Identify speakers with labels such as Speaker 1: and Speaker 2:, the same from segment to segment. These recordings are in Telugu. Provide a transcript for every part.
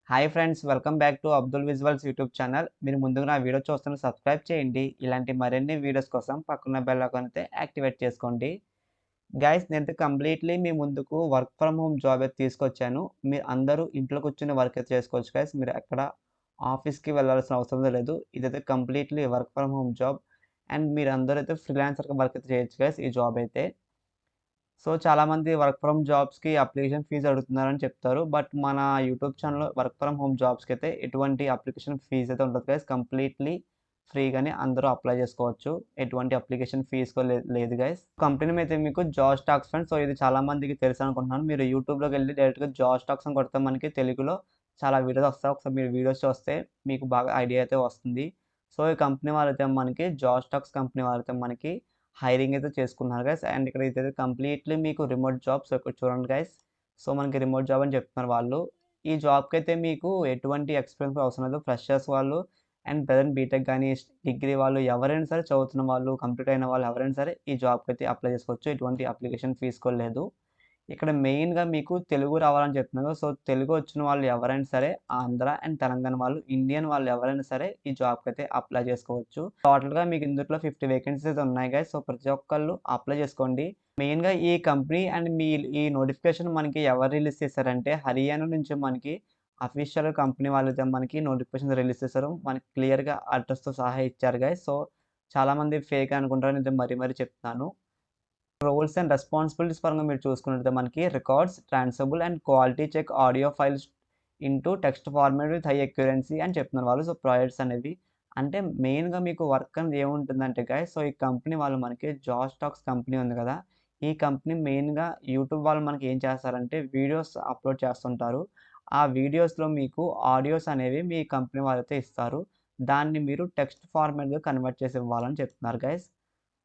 Speaker 1: Hi friends, welcome back to Abdul visuals YouTube channel. మీరు ముందుగా నా వీడియో చూస్తున్న సబ్స్క్రైబ్ చేయండి. ఇలాంటి మరిన్ని వీడియోస్ కోసం పక్కన బెల్ ఐకాన్ అయితే యాక్టివేట్ చేసుకోండి. గైస్, నేనైతే కంప్లీట్లీ మీ ముందుకు వర్క్ ఫ్రమ్ హోమ్ జాబ్ అయితే తీసుకొచ్చాను. మీరు అందరూ ఇంట్లో కూర్చొని వర్క్ అయితే చేసుకోవచ్చు గైస్. మీరు ఎక్కడ ఆఫీస్కి వెళ్ళాల్సిన అవసరం లేదు. ఇదైతే completely work from home job. And మీరు అందరూ అయితే ఫ్రీలాన్సర్గా వర్క్ అయితే చేయొచ్చు గైస్ ఈ జాబ్ అయితే. సో, చాలామంది వర్క్ ఫ్రమ్ జాబ్స్‌కి అప్లికేషన్ ఫీజ్ అడుగుతున్నారని చెప్తారు. బట్ మన యూట్యూబ్ ఛానెల్‌లో వర్క్ ఫ్రమ్ హోమ్ జాబ్స్‌కి అయితే ఎటువంటి అప్లికేషన్ ఫీజ్ అయితే ఉండదు గైస్. కంప్లీట్‌లీ ఫ్రీగానే అందరూ అప్లై చేసుకోవచ్చు. ఎటువంటి అప్లికేషన్ ఫీజ్ కూడా లేదు గైస్. కంపెనీ అయితే మీకు జాబ్ స్టాక్స్ ఫ్రెండ్స్. సో, ఇది చాలా మందికి తెలుసు అనుకుంటున్నాను. మీరు యూట్యూబ్‌లోకి వెళ్లి డైరెక్ట్‌గా జాబ్ స్టాక్స్ అని కొడితే మనకి తెలుగులో చాలా వీడియోస్ వస్తాయి. ఒకసారి మీరు వీడియోస్ చూస్తే మీకు బాగా ఐడియా అయితే వస్తుంది. సో, ఈ కంపెనీ వాళ్ళైతే మనకి జాబ్ స్టాక్స్ కంపెనీ వాళ్ళైతే మనకి హైరింగ్ అయితే చేసుకున్నారు గైస్. అండ్ ఇక్కడ ఇదైతే కంప్లీట్లీ మీకు రిమోట్ జాబ్. సో, ఇక్కడ చూడండి గైస్. సో, మనకి రిమోట్ జాబ్ అని చెప్తున్నారు వాళ్ళు. ఈ జాబ్కి అయితే మీకు ఎటువంటి ఎక్స్పీరియన్స్ అవసరం లేదు. ఫ్రెషర్స్ వాళ్ళు అండ్ ప్రెజెంట్ బీటెక్ కానీ డిగ్రీ వాళ్ళు ఎవరైనా సరే, చదువుతున్న వాళ్ళు, కంప్లీట్ అయిన వాళ్ళు ఎవరైనా సరే ఈ జాబ్కి అయితే అప్లై చేసుకోవచ్చు. ఎటువంటి అప్లికేషన్ ఫీజు కూడా లేదు. ఇక్కడ మెయిన్‌గా మీకు తెలుగు రావాలని చెప్తున్నారు. సో, తెలుగు వచ్చిన వాళ్ళు ఎవరైనా సరే, ఆంధ్ర అండ్ తెలంగాణ వాళ్ళు, ఇండియన్ వాళ్ళు ఎవరైనా సరే ఈ జాబ్‌కైతే అప్లై చేసుకోవచ్చు. టోటల్‌గా మీకు ఇందులో 50 వేకెన్సీస్ అయితే ఉన్నాయి గైస్. సో, ప్రతి ఒక్కళ్ళు అప్లై చేసుకోండి. మెయిన్‌గా ఈ కంపెనీ అండ్ ఈ నోటిఫికేషన్ మనకి ఎవరు రిలీజ్ చేశారంటే, హర్యానా నుంచి మనకి అఫీషియల్ కంపెనీ వాళ్ళైతే మనకి నోటిఫికేషన్ రిలీజ్ చేశారు. మనకి క్లియర్‌గా అడ్రస్‌తో సహా ఇచ్చారు గైస్. సో, చాలామంది ఫేక్ అనుకుంటారు. నేను మరీ మరీ చెప్తున్నాను. రోల్స్ అండ్ రెస్పాన్సిబిలిటీస్ పరంగా మీరు చూసుకున్నట్లయితే మనకి records, transcribe and quality check audio files into text format with high accuracy అని చెప్తున్నారు వాళ్ళు. సో, ప్రాజెక్ట్స్ అనేవి అంటే మెయిన్‌గా మీకు వర్క్ అనేది ఏముంటుందంటే గైస్, సో, ఈ కంపెనీ వాళ్ళు మనకి జాబ్ స్టాక్స్ కంపెనీ ఉంది కదా! ఈ కంపెనీ మెయిన్‌గా యూట్యూబ్ వాళ్ళు మనకి ఏం చేస్తారంటే వీడియోస్ అప్‌లోడ్ చేస్తుంటారు. ఆ వీడియోస్‌లో మీకు ఆడియోస్ అనేవి మీ కంపెనీ వాళ్ళైతే ఇస్తారు. దాన్ని మీరు టెక్స్ట్ ఫార్మాట్‌గా కన్వర్ట్ చేసి ఇవ్వాలని చెప్తున్నారు గైస్.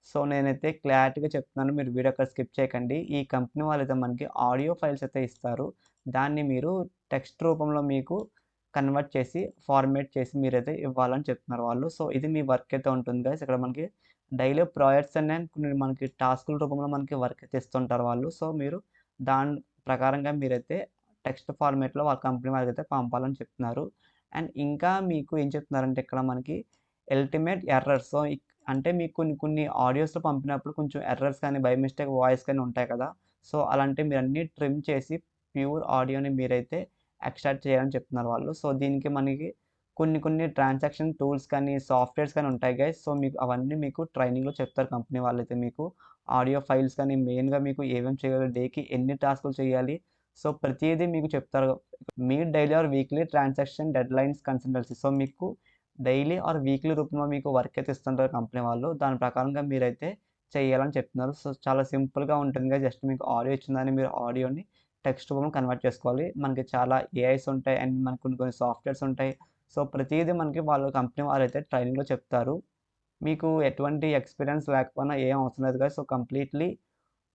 Speaker 1: సో, నేనైతే క్లారిటీగా చెప్తున్నాను. మీరు వీడియో ఎక్కడ స్కిప్ చేయకండి. ఈ కంపెనీ వాళ్ళైతే మనకి ఆడియో ఫైల్స్ అయితే ఇస్తారు. దాన్ని మీరు టెక్స్ట్ రూపంలో మీకు కన్వర్ట్ చేసి, ఫార్మాట్ చేసి మీరైతే ఇవ్వాలని చెప్తున్నారు వాళ్ళు. సో, ఇది మీ వర్క్ అయితే ఉంటుంది గైస్. ఇక్కడ మనకి డైలీ ప్రాజెక్ట్స్ అండ్ కొన్ని మనకి టాస్కుల రూపంలో మనకి వర్క్ అయితే ఇస్తుంటారు వాళ్ళు. సో, మీరు దాని ప్రకారంగా మీరైతే టెక్స్ట్ ఫార్మాట్‌లో వాళ్ళ కంపెనీ వాళ్ళకైతే పంపాలని చెప్తున్నారు. అండ్ ఇంకా మీకు ఏం చెప్తున్నారంటే ఇక్కడ మనకి అల్టిమేట్ ఎర్రర్స్. సో, అంటే మీకు కొన్ని కొన్ని ఆడియోస్‌లో పంపినప్పుడు కొంచెం ఎర్రర్స్ కానీ, బై మిస్టేక్ వాయిస్ కానీ ఉంటాయి కదా! సో, అలాంటివి మీరన్నీ ట్రిమ్ చేసి ప్యూర్ ఆడియోని మీరైతే ఎక్స్ట్రాక్ట్ చేయాలని చెప్తున్నారు వాళ్ళు. సో, దీనికి మనకి కొన్ని కొన్ని ట్రాన్సాక్షన్ టూల్స్ కానీ, సాఫ్ట్‌వేర్స్ కానీ ఉంటాయి గైస్. సో, మీకు అవన్నీ మీకు ట్రైనింగ్‌లో చెప్తారు కంపెనీ వాళ్ళైతే మీకు. ఆడియో ఫైల్స్ కానీ మెయిన్‌గా మీకు ఏమేమి చేయాలి, డేకి ఎన్ని టాస్కులు చేయాలి. సో, ప్రతీదీ మీకు చెప్తారు. మీ daily or weekly transaction deadlines consultancy. So, మీకు డైలీ ఆర్ వీక్లీ రూపంలో మీకు వర్క్ అయితే ఇస్తుంటారు కంపెనీ వాళ్ళు. దాని ప్రకారంగా మీరైతే చేయాలని చెప్తున్నారు. సో, చాలా సింపుల్‌గా ఉంటుందిగా. జస్ట్ మీకు ఆడియో ఇచ్చిందని మీరు ఆడియోని టెక్స్ట్ రూపంలో కన్వర్ట్ చేసుకోవాలి. మనకి చాలా ఏఐస్ ఉంటాయి అండ్ మనకు కొన్ని కొన్ని సాఫ్ట్‌వేర్స్ ఉంటాయి. సో, ప్రతీదీ మనకి వాళ్ళు కంపెనీ వాళ్ళైతే ట్రైనింగ్‌లో చెప్తారు. మీకు ఎటువంటి ఎక్స్‌పీరియన్స్ లేకపోయినా ఏం అవసరం లేదు కదా! సో, కంప్లీట్‌లీ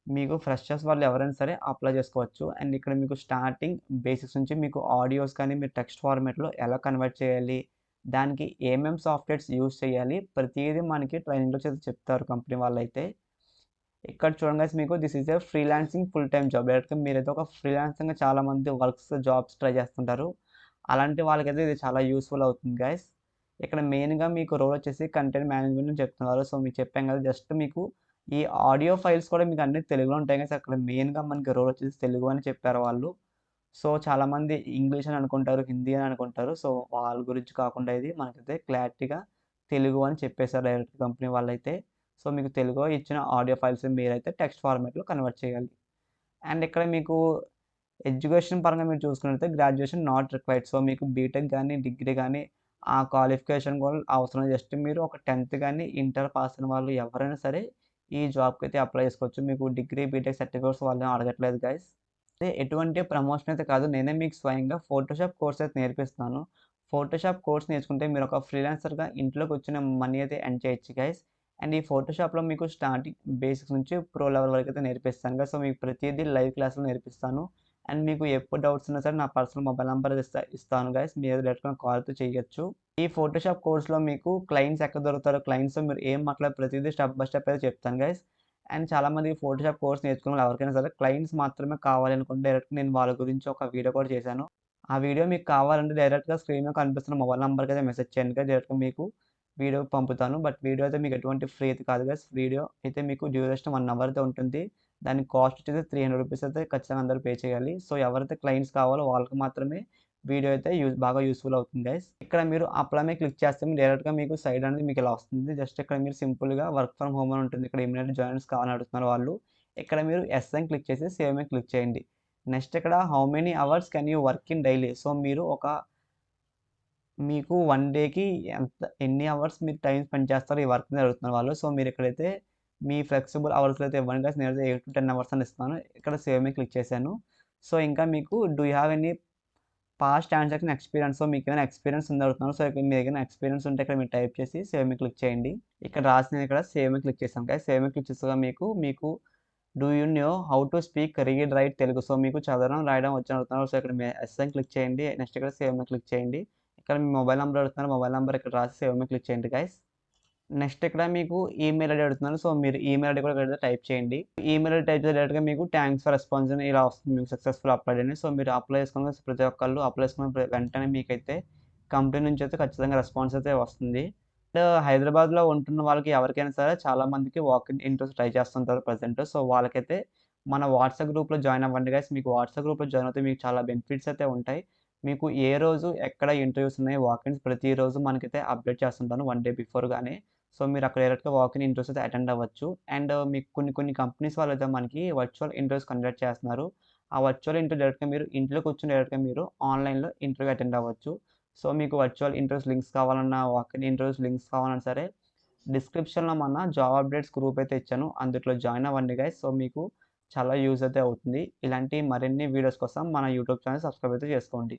Speaker 1: మీకు ఫ్రెషర్స్ వాళ్ళు ఎవరైనా సరే అప్లై చేసుకోవచ్చు. అండ్ ఇక్కడ మీకు స్టార్టింగ్ బేసిక్స్ నుంచి మీకు ఆడియోస్ కానీ మీరు టెక్స్ట్ ఫార్మాట్‌లో ఎలా కన్వర్ట్ చేయాలి, దానికి సాఫ్ట్‌వేర్స్ యూజ్ చేయాలి, ప్రతీదీ మనకి ట్రైనింగ్‌లో చెప్తారు కంపెనీ వాళ్ళైతే. ఇక్కడ చూడండి గైస్, మీకు this is a freelancing full time job. డైరెక్ట్‌గా మీరైతే ఒక ఫ్రీలాన్సింగ్‌గా చాలామంది జాబ్స్ ట్రై చేస్తుంటారు. అలాంటి వాళ్ళకైతే ఇది చాలా యూజ్‌ఫుల్ అవుతుంది గైస్. ఇక్కడ మెయిన్‌గా మీకు రోల్ వచ్చేసి కంటెంట్ మేనేజ్మెంట్ అని చెప్తున్నారు. సో, మీకు చెప్పాం కదా! జస్ట్ మీకు ఈ ఆడియో ఫైల్స్ కూడా మీకు అన్నీ తెలుగులో ఉంటాయి గైస్. అక్కడ మెయిన్‌గా మనకి రోల్ వచ్చేసి తెలుగు అని చెప్పారు వాళ్ళు. సో, చాలామంది ఇంగ్లీష్ అని అనుకుంటారు, హిందీ అని అనుకుంటారు. సో, వాళ్ళ గురించి కాకుండా ఇది మనకైతే క్లారిటీగా తెలుగు అని చెప్పేసారు డైరెక్ట్ కంపెనీ వాళ్ళైతే. సో, మీకు తెలుగులో ఇచ్చిన ఆడియో ఫైల్స్ మీరైతే టెక్స్ట్ ఫార్మాట్‌లో కన్వర్ట్ చేయాలి. అండ్ ఇక్కడ మీకు ఎడ్యుకేషన్ పరంగా మీరు చూసుకున్నట్లయితే గ్రాడ్యుయేషన్ నాట్ రిక్వైర్డ్. సో, మీకు బీటెక్ గాని, డిగ్రీ గాని ఆ క్వాలిఫికేషన్ కూడా అవసరం లేదు. జస్ట్ మీరు ఒక 10థ్ గాని, ఇంటర్ పాస్ అయిన వాళ్ళు ఎవరైనా సరే ఈ జాబ్‌కైతే అప్లై చేసుకోవచ్చు. మీకు డిగ్రీ, బీటెక్ సర్టిఫికేట్స్ వాళ్ళేం అడగట్లేదు గైస్. ఎటువంటి ప్రమోషన్ అయితే కాదు. నేనే మీకు స్వయంగా ఫోటోషాప్ కోర్స్ అయితే నేర్పిస్తున్నాను. ఫోటోషాప్ కోర్స్ నేర్చుకుంటే మీరు ఒక ఫ్రీలాన్సర్‌గా ఇంట్లో కూర్చొని మనీ అయితే ఎర్న్ చేయొచ్చు గైస్. అండ్ ఈ ఫోటోషాప్‌లో మీకు స్టార్టింగ్ బేసిక్స్ నుంచి ప్రో లెవెల్ వరకు అయితే నేర్పిస్తాను గైస్. సో, మీకు ప్రతీదీ లైవ్ క్లాస్‌లో నేర్పిస్తాను. అండ్ మీకు ఎప్పుడు డౌట్స్ ఉన్నా సరే నా పర్సనల్ మొబైల్ నంబర్ ఇస్తాను గైస్. మీరు డైరెక్ట్‌గా కాల్‌తో చేయొచ్చు. ఈ ఫోటోషాప్ కోర్స్‌లో మీకు క్లయింట్స్ ఎక్కడ దొరుకుతారో, క్లయింట్స్‌తో మీరు ఏం మాట్లాడాలో ప్రతీదీ స్టెప్ బై స్టెప్ అయితే చెప్తాను గైస్. అండ్ చాలామందికి ఫోటోషాప్ కోర్స్ నేర్చుకున్న వాళ్ళు ఎవరికైనా సరే క్లయింట్స్ మాత్రమే కావాలి అనుకుంటే డైరెక్ట్ నేను వాళ్ళ గురించి ఒక వీడియో కూడా చేశాను. ఆ వీడియో మీకు కావాలంటే డైరెక్ట్‌గా స్క్రీన్ మీద కనిపిస్తున్న మొబైల్ నంబర్‌కి అయితే మెసేజ్ చేయండి గైస్. డైరెక్ట్‌గా మీకు వీడియో పంపుతాను. బట్ వీడియో అయితే మీకు ఎటువంటి ఫ్రీ అయితే కాదు గైస్. వీడియో అయితే మీకు డ్యూరేషన్ 1 అవర్ అయితే ఉంటుంది. దానికి కాస్ట్ వచ్చేసి ₹300 అయితే ఖచ్చితంగా అందరూ పే చేయాలి. సో, ఎవరైతే క్లయింట్స్ కావాలో వాళ్ళకి మాత్రమే వీడియో అయితే బాగా యూజ్‌ఫుల్ అవుతుంది గైస్. ఇక్కడ మీరు అప్లై మీద క్లిక్ చేస్తే డైరెక్ట్‌గా మీకు సైడ్ అనేది మీకు ఇలా వస్తుంది. జస్ట్ ఇక్కడ మీరు సింపుల్‌గా వర్క్ ఫ్రమ్ హోమ్ అని ఉంటుంది. ఇక్కడ ఇమ్మీడియేట్ జాయినర్స్ కావాలని అడుగుతున్నారు వాళ్ళు. ఇక్కడ మీరు యెస్ అని క్లిక్ చేసి సేవ్ మీద క్లిక్ చేయండి. నెక్స్ట్ ఇక్కడ how many hours can you work in daily? So, మీరు మీకు 1 డేకి ఎన్ని అవర్స్ మీరు టైమ్ స్పెండ్ చేస్తారో ఈ వర్క్ మీద అడుగుతున్నారు వాళ్ళు. సో, మీరిక్కడైతే మీ ఫ్లెక్సిబుల్ అవర్స్‌లో అయితే ఇవ్వండి గైస్. నేనైతే 8-10 అవర్స్ అని ఇస్తున్నాను. ఇక్కడ సేవ్ మీద క్లిక్ చేశాను. సో, ఇంకా మీకు do you have any past transaction experience? So, మీకేమైనా ఎక్స్‌పీరియన్స్ ఉందా అడుగుతున్నారు. సో, ఇక్కడ మీకేమైనా ఎక్స్‌పీరియన్స్ ఉంటే ఇక్కడ మీరు టైప్ చేసి సేవ్ మీద క్లిక్ చేయండి. ఇక్కడ రాసి ఇక్కడ సేవ్ మీద క్లిక్ చేశాను గైస్. సేవ్ మీద క్లిక్ చేసాక మీకు do you know how to speak read write Telugu? So, మీకు చదవడం, రాయడం వచ్చని అడుగుతున్నారు. సో, ఇక్కడ ఎస్ అని క్లిక్ చేయండి. నెక్స్ట్ ఇక్కడ సేవ్ మీద క్లిక్ చేయండి. ఇక్కడ మీ మొబైల్ నంబర్ అడుగుతున్నారు. మొబైల్ నంబర్ ఇక్కడ రాసి సేవ్ మీద క్లిక్ చేయండి గైస్. నెక్స్ట్ ఇక్కడ మీకు ఈమెయిల్ ఐడీ అడుగుతున్నారు. సో, మీరు ఈమెయిల్ ఐడీ కూడా ఇక్కడ టైప్ చేయండి. ఈమెయిల్ ఐడీ టైప్ చేసి డైరెక్ట్‌గా మీకు థాంక్స్ ఫర్ రెస్పాన్స్ అని ఇలా వస్తుంది. మీకు సక్సెస్‌ఫుల్ అప్లైడ్ అని. సో, మీరు అప్లై చేసుకున్న ప్రతి ఒక్కళ్ళు అప్లై చేసుకున్న వెంటనే మీకైతే కంపెనీ నుంచి అయితే ఖచ్చితంగా రెస్పాన్స్ అయితే వస్తుంది. హైదరాబాద్‌లో ఉంటున్న వాళ్ళకి ఎవరికైనా సరే చాలా మందికి వాక్ ఇన్ ఇంటర్వ్యూస్ ట్రై చేస్తుంటారు ప్రెజెంట్. సో, వాళ్ళకైతే మన వాట్సాప్ గ్రూప్‌లో జాయిన్ అవ్వండి గైస్. మీకు వాట్సాప్ గ్రూప్‌లో జాయిన్ అవుతే మీకు చాలా బెనిఫిట్స్ అయితే ఉంటాయి. మీకు ఏ రోజు ఎక్కడ ఇంటర్వ్యూస్ ఉన్నాయి, వాక్ ఇన్స్ ప్రతిరోజు మనకైతే అప్డేట్ చేస్తుంటాను 1 డే బిఫోర్‌గానే. సో, మీరు అక్కడ డైరెక్ట్‌గా వాక్ ఇన్ ఇంటర్వ్యూస్ అయితే అటెండ్ అవ్వచ్చు. అండ్ మీకు కొన్ని కంపెనీస్ వాళ్ళైతే మనకి వర్చువల్ ఇంటర్వ్యూస్ కండక్ట్ చేస్తున్నారు. ఆ వర్చువల్ ఇంటర్వ్యూ డైరెక్ట్‌గా మీరు ఇంట్లో కూర్చొని డైరెక్ట్‌గా మీరు ఆన్‌లైన్‌లో ఇంటర్వ్యూ అటెండ్ అవ్వచ్చు. సో, మీకు వర్చువల్ ఇంటర్వ్యూస్ లింక్స్ కావాలన్నా, వాక్ ఇన్ ఇంటర్వ్యూస్ లింక్స్ కావాలన్నా సరే డిస్క్రిప్షన్‌లో మన జాబ్ అప్డేట్స్ గ్రూప్ అయితే ఇచ్చాను. అందుట్లో జాయిన్ అవ్వండి గైస్. సో, మీకు చాలా యూజ్ అయితే అవుతుంది. ఇలాంటి మరిన్ని వీడియోస్ కోసం మన యూట్యూబ్ ఛానల్ సబ్స్క్రైబ్ అయితే చేసుకోండి.